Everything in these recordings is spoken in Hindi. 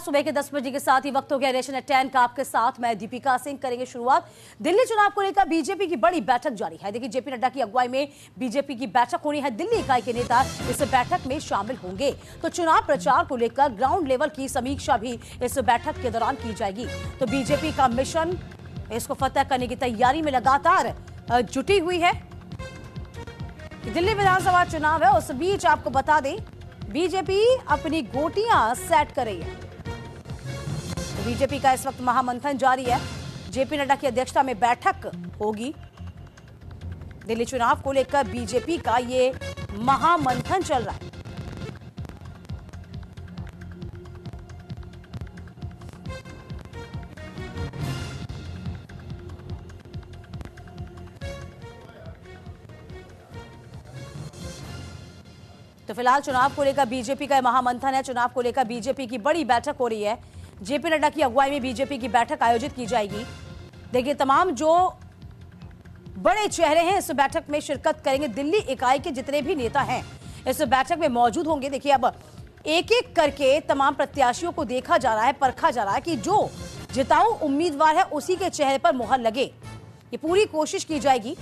सुबह के 10 बजे के साथ ही वक्त हो गया नेशन एट 10 का। आपके साथ मैं दीपिका सिंह करेंगे शुरुआत। दिल्ली चुनाव को लेकर बीजेपी की बड़ी बैठक जारी है। देखिए, जेपी नड्डा की अगुवाई में बीजेपी की बैठक होनी है। दिल्ली इकाई के नेता इस बैठक में शामिल होंगे। तो चुनाव प्रचार को लेकर ग्राउंड लेवल की समीक्षा भी इस बैठक के दौरान की जाएगी। तो बीजेपी का मिशन इसको फतह करने की तैयारी में लगातार जुटी हुई है। दिल्ली विधानसभा चुनाव है, उस बीच आपको बता दें बीजेपी अपनी गोटियां सेट कर रही है। तो बीजेपी का इस वक्त महामंथन जारी है। जेपी नड्डा की अध्यक्षता में बैठक होगी। दिल्ली चुनाव को लेकर बीजेपी का ये महामंथन चल रहा है। तो फिलहाल चुनाव को लेकर बीजेपी का महामंथन है। चुनाव को लेकर बीजेपी की बड़ी बैठक हो रही है। जेपी नड्डा की अगुवाई में बीजेपी की बैठक आयोजित की जाएगी। देखिए, तमाम जो बड़े चेहरे हैं इस बैठक में शिरकत करेंगे। दिल्ली इकाई के जितने भी नेता हैं इस बैठक में मौजूद होंगे। देखिए, अब एक एक करके तमाम प्रत्याशियों को देखा जा रहा है, परखा जा रहा है कि जो जिताऊ उम्मीदवार है उसी के चेहरे पर मुहर लगे। ये पूरी कोशिश की जाएगी।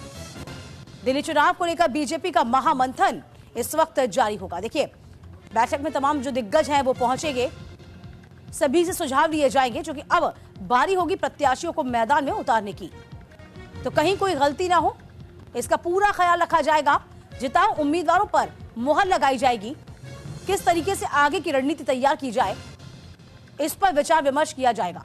दिल्ली चुनाव को लेकर बीजेपी का महामंथन इस वक्त जारी होगा। देखिए, बैठक में तमाम जो दिग्गज हैं वो पहुंचेंगे। सभी से सुझाव लिए जाएंगे, क्योंकि अब बारी होगी प्रत्याशियों को मैदान में उतारने की। तो कहीं कोई गलती ना हो, इसका पूरा ख्याल रखा जाएगा। जिताऊ उम्मीदवारों पर मुहर लगाई जाएगी। किस तरीके से आगे की रणनीति तैयार की जाए, इस पर विचार विमर्श किया जाएगा।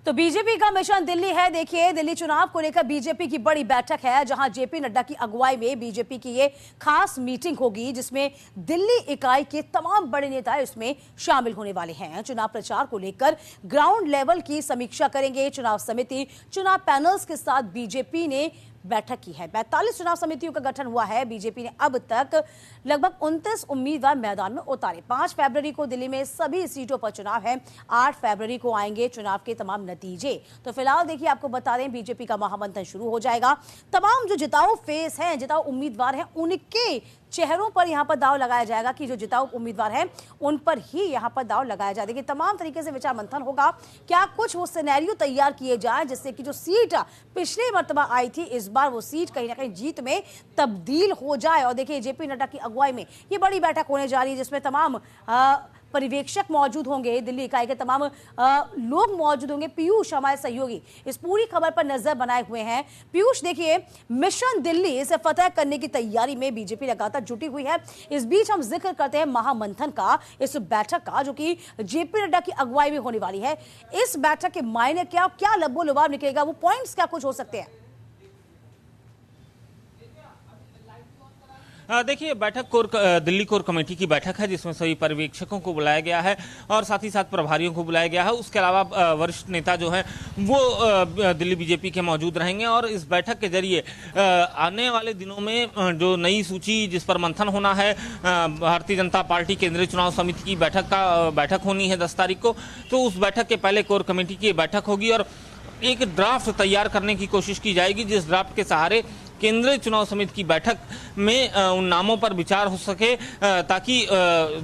तो बीजेपी का मिशन दिल्ली है। देखिए, दिल्ली चुनाव को लेकर बीजेपी की बड़ी बैठक है, जहां जेपी नड्डा की अगुवाई में बीजेपी की ये खास मीटिंग होगी, जिसमें दिल्ली इकाई के तमाम बड़े नेता इसमें शामिल होने वाले हैं। चुनाव प्रचार को लेकर ग्राउंड लेवल की समीक्षा करेंगे। चुनाव समिति, चुनाव पैनल्स के साथ बीजेपी ने बैठक की है। 42 चुनाव समितियों का गठन हुआ है। बीजेपी ने अब तक लगभग 29 उम्मीदवार मैदान में उतारे। 5 फरवरी को दिल्ली में सभी सीटों पर चुनाव है। 8 फरवरी को आएंगे चुनाव के तमाम नतीजे। तो फिलहाल देखिए, आपको बता दें बीजेपी का महामंथन शुरू हो जाएगा। तमाम जो जिताऊ फेस हैं, जिताऊ उम्मीदवार हैं, उनके चेहरों पर यहां पर दाव लगाया जाएगा कि जो जिताऊ उम्मीदवार हैं उन पर ही यहां पर दाव लगाया जाएगा। देखिए, तमाम तरीके से विचार मंथन होगा। क्या कुछ वो सिनेरियो तैयार किए जाए जिससे कि जो सीट पिछले मर्तबा आई थी, इस बार वो सीट कहीं ना कहीं जीत में तब्दील हो जाए। और देखिए, जेपी नड्डा की अगुवाई में ये बड़ी बैठक होने जा रही है, जिसमें तमाम पर्यवेक्षक मौजूद होंगे। दिल्ली इकाई के तमाम लोग मौजूद होंगे। पीयूष हमारे सहयोगी इस पूरी खबर पर नजर बनाए हुए हैं। पीयूष, देखिए, मिशन दिल्ली इसे फतह करने की तैयारी में बीजेपी लगातार जुटी हुई है। इस बीच हम जिक्र करते हैं महामंथन का, इस बैठक का, जो कि जेपी नड्डा की अगुवाई में होने वाली है। इस बैठक के मायने क्या लब्बो लुबाब निकलेगा, वो पॉइंट्स क्या कुछ हो सकते हैं? देखिए, बैठक दिल्ली कोर कमेटी की बैठक है, जिसमें सभी पर्यवेक्षकों को बुलाया गया है और साथ ही साथ प्रभारियों को बुलाया गया है। उसके अलावा वरिष्ठ नेता जो हैं वो दिल्ली बीजेपी के मौजूद रहेंगे। और इस बैठक के जरिए आने वाले दिनों में जो नई सूची जिस पर मंथन होना है, भारतीय जनता पार्टी केंद्रीय चुनाव समिति की बैठक होनी है 10 तारीख को। तो उस बैठक के पहले कोर कमेटी की बैठक होगी और एक ड्राफ्ट तैयार करने की कोशिश की जाएगी, जिस ड्राफ्ट के सहारे केंद्रीय चुनाव समिति की बैठक में उन नामों पर विचार हो सके, ताकि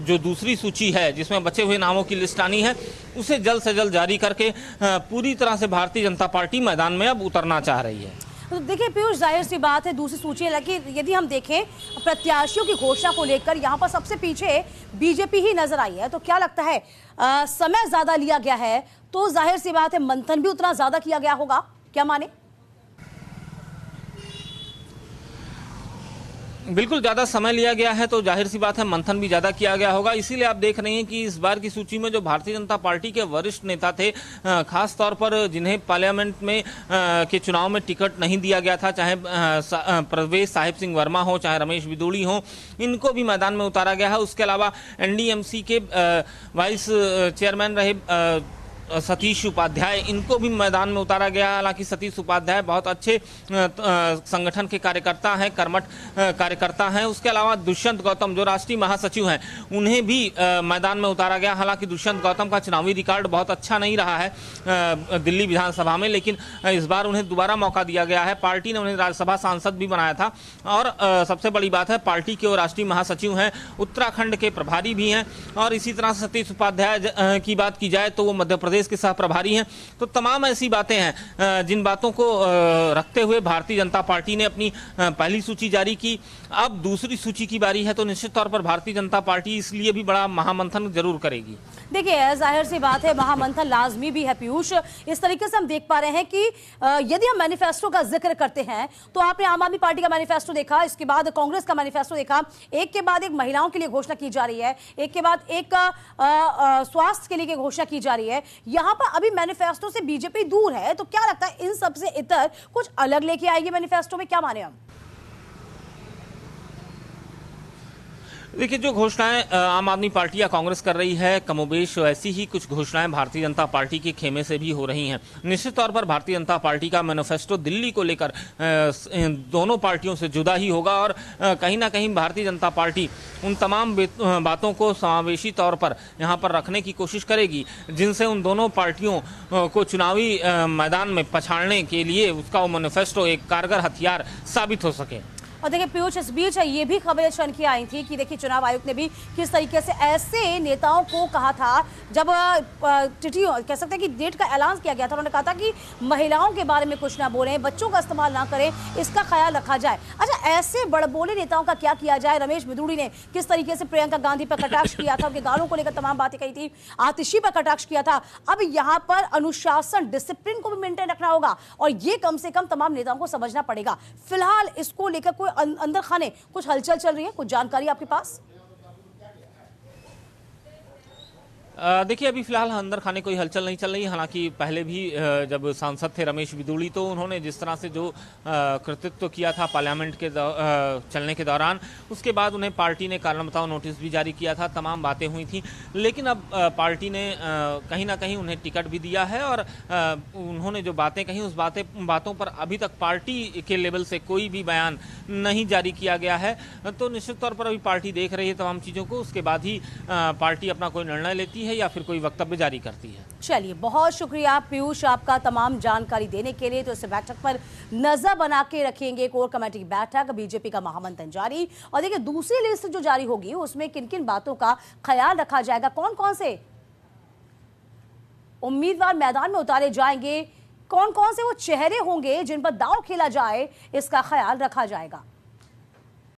जो दूसरी सूची है जिसमें बचे हुए नामों की लिस्ट आनी है, उसे जल्द से जल्द जारी करके पूरी तरह से भारतीय जनता पार्टी मैदान में अब उतरना चाह रही है। तो देखिए पीयूष, जाहिर सी बात है दूसरी सूची है, लेकिन यदि हम देखें प्रत्याशियों की घोषणा को लेकर यहाँ पर सबसे पीछे बीजेपी ही नजर आई है। तो क्या लगता है, समय ज्यादा लिया गया है तो जाहिर सी बात है मंथन भी उतना ज्यादा किया गया होगा, क्या माने? बिल्कुल, ज़्यादा समय लिया गया है तो जाहिर सी बात है मंथन भी ज़्यादा किया गया होगा। इसीलिए आप देख रहे हैं कि इस बार की सूची में जो भारतीय जनता पार्टी के वरिष्ठ नेता थे, खास तौर पर जिन्हें पार्लियामेंट में के चुनाव में टिकट नहीं दिया गया था, चाहे प्रवेश साहिब सिंह वर्मा हो, चाहे रमेश बिदूड़ी हो, इनको भी मैदान में उतारा गया है। उसके अलावा एनडीएमसी के वाइस चेयरमैन रहे सतीश उपाध्याय, इनको भी मैदान में उतारा गया। हालांकि सतीश उपाध्याय बहुत अच्छे संगठन के कार्यकर्ता हैं, कर्मठ कार्यकर्ता हैं। उसके अलावा दुष्यंत गौतम जो राष्ट्रीय महासचिव हैं, उन्हें भी मैदान में उतारा गया। हालांकि दुष्यंत गौतम का चुनावी रिकॉर्ड बहुत अच्छा नहीं रहा है दिल्ली विधानसभा में, लेकिन इस बार उन्हें दोबारा मौका दिया गया है। पार्टी ने उन्हें राज्यसभा सांसद भी बनाया था। और सबसे बड़ी बात है, पार्टी के वो राष्ट्रीय महासचिव हैं, उत्तराखंड के प्रभारी भी हैं। और इसी तरह सतीश उपाध्याय की बात की जाए तो वो मध्य प्रदेश के सह प्रभारी हैं। तो तमाम ऐसी बातें हैं जिन बातों को रखते हुए भारतीय जनता पार्टी ने अपनी पहली सूची जारी की। अब दूसरी सूची की बारी है, तो निश्चित तौर पर भारतीय जनता पार्टी इसलिए भी बड़ा महामंथन जरूर करेगी। देखिए, जाहिर सी बात है, महामंथन लाजमी भी है पीयूष। इस तरीके से हम देख पा रहे हैं कि यदि हम मैनिफेस्टो का जिक्र करते हैं तो आपने आम आदमी पार्टी का मैनिफेस्टो देखा, इसके बाद कांग्रेस का मैनिफेस्टो देखा, एक के बाद एक महिलाओं के लिए घोषणा की जा रही है, एक के बाद एक स्वास्थ्य के लिए घोषणा की जा रही है। यहां पर अभी मैनिफेस्टो से बीजेपी दूर है, तो क्या लगता है इन सबसे इतर कुछ अलग लेके आएगी मैनिफेस्टो में, क्या माने हम? देखिए, जो घोषणाएं आम आदमी पार्टी या कांग्रेस कर रही है, कमोबेश ऐसी ही कुछ घोषणाएं भारतीय जनता पार्टी के खेमे से भी हो रही हैं। निश्चित तौर पर भारतीय जनता पार्टी का मैनिफेस्टो दिल्ली को लेकर दोनों पार्टियों से जुदा ही होगा। और कहीं ना कहीं भारतीय जनता पार्टी उन तमाम बातों को समावेशी तौर पर यहाँ पर रखने की कोशिश करेगी, जिनसे उन दोनों पार्टियों को चुनावी मैदान में पछाड़ने के लिए उसका वो मैनिफेस्टो एक कारगर हथियार साबित हो सके। और देखिए पीयूष, इस बीच ये भी खबरें चल के आई थी कि देखिए चुनाव आयोग ने भी किस तरीके से ऐसे नेताओं को कहा था, जब चिट्ठी कह सकते हैं कि डेट का ऐलान किया गया था, उन्होंने कहा था कि महिलाओं के बारे में कुछ ना बोलें, बच्चों का इस्तेमाल ना करें, इसका ख्याल रखा जाए। अच्छा, ऐसे बड़बोले नेताओं का क्या किया जाए? रमेश बिदूड़ी ने किस तरीके से प्रियंका गांधी पर कटाक्ष किया था, उनके गालों को लेकर तमाम बातें कही थी, आतिशी पर कटाक्ष किया था। अब यहाँ पर अनुशासन, डिसिप्लिन को भी मेंटेन रखना होगा, और ये कम से कम तमाम नेताओं को समझना पड़ेगा। फिलहाल इसको लेकर कोई अंदर खाने कुछ हलचल चल रही है, कुछ जानकारी आपके पास? देखिए, अभी फिलहाल अंदर खाने कोई हलचल नहीं चल रही। हालांकि पहले भी जब सांसद थे रमेश बिदूड़ी, तो उन्होंने जिस तरह से जो कृतित्व किया था पार्लियामेंट के चलने के दौरान, उसके बाद उन्हें पार्टी ने कारण बताओ नोटिस भी जारी किया था, तमाम बातें हुई थी। लेकिन अब पार्टी ने कहीं ना कहीं उन्हें टिकट भी दिया है, और उन्होंने जो बातें कही उस बातों पर अभी तक पार्टी के लेवल से कोई भी बयान नहीं जारी किया गया है। तो निश्चित तौर पर अभी पार्टी देख रही है तमाम चीज़ों को, उसके बाद ही पार्टी अपना कोई निर्णय लेती है या फिर कोई वक्तव्य जारी करती है। चलिए, बहुत शुक्रिया पीयूष आपका तमाम जानकारी देने के लिए। तो इस बैठक पर नजर बना के रखेंगे, कोर कमेटी की बैठक, बीजेपी का महामंथन जारी, और देखिए दूसरी लिस्ट जो जारी होगी उसमें किन किन बातों का ख्याल रखा जाएगा, कौन कौन से उम्मीदवार मैदान में उतारे जाएंगे, कौन कौन से वो चेहरे होंगे जिन पर दांव खेला जाए, इसका ख्याल रखा जाएगा।